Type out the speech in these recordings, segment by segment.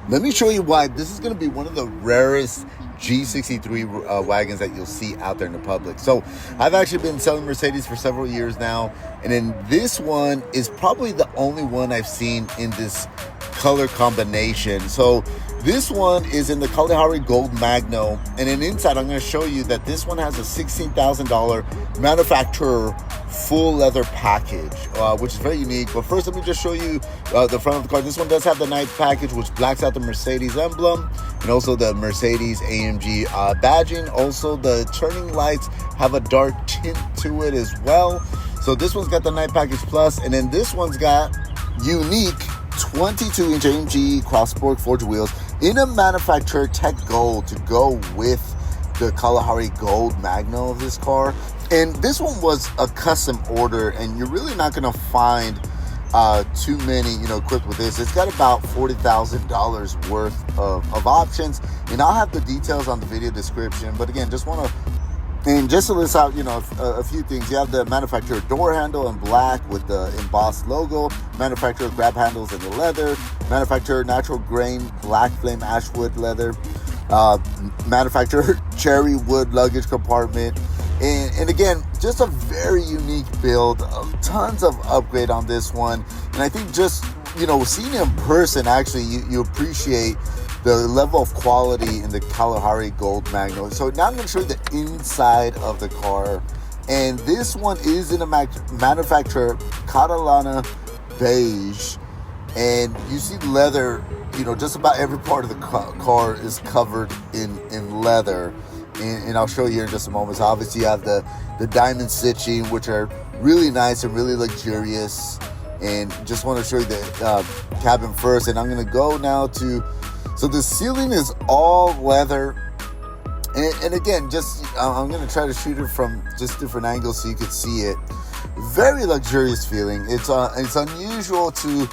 Let me show you why this is going to be one of the rarest G63 wagons that you'll see out there in the public. So I've actually been selling Mercedes for several years now, and then this one is probably the only one I've seen in this color combination. So this one is in the Kalahari Gold Magno, and then inside I'm going to show you that this one has a $16,000 MANUFAKTUR Full Leather Package, which is very unique. But first, let me just show you the front of the car. This one does have the Night Package, which blacks out the Mercedes emblem, and also the Mercedes-AMG badging. Also, the turning lights have a dark tint to it as well. So this one's got the Night Package Plus, and then this one's got unique 22-inch AMG crosssport forged wheels in a MANUFAKTUR Techgold to go with the Kalahari Gold Magno of this car. And this one was a custom order, and you're really not going to find too many, equipped with this. It's got about $40,000 worth of options, and I'll have the details on the video description. But again, just want to, and just to list out, a few things. You have the MANUFAKTUR door handle in black with the embossed logo, MANUFAKTUR grab handles in the leather, MANUFAKTUR natural grain black flame ashwood leather, MANUFAKTUR cherry wood luggage compartment. And again, just a very unique build, tons of upgrade on this one. And I think just, seeing it in person, actually, you appreciate the level of quality in the Kalahari Gold Magno. So now I'm going to show you the inside of the car. And this one is in a MANUFAKTUR Catalana Beige. And you see leather, just about every part of the car is covered in leather. And I'll show you here in just a moment. So obviously you have the diamond stitching, which are really nice and really luxurious. And just want to show you the cabin first. And I'm going to go now to, so the ceiling is all leather. And again, I'm going to try to shoot it from just different angles so you can see it. Very luxurious feeling. It's unusual to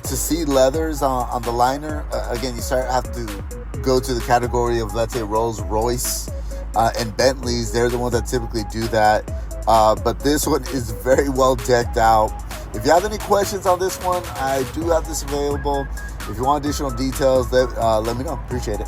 see leathers on the liner. Again, you have to go to the category of, let's say, Rolls Royce and Bentleys. They're the ones that typically do that. But this one is very well decked out. If you have any questions on this one, I do have this available. If you want additional details, let me know. Appreciate it.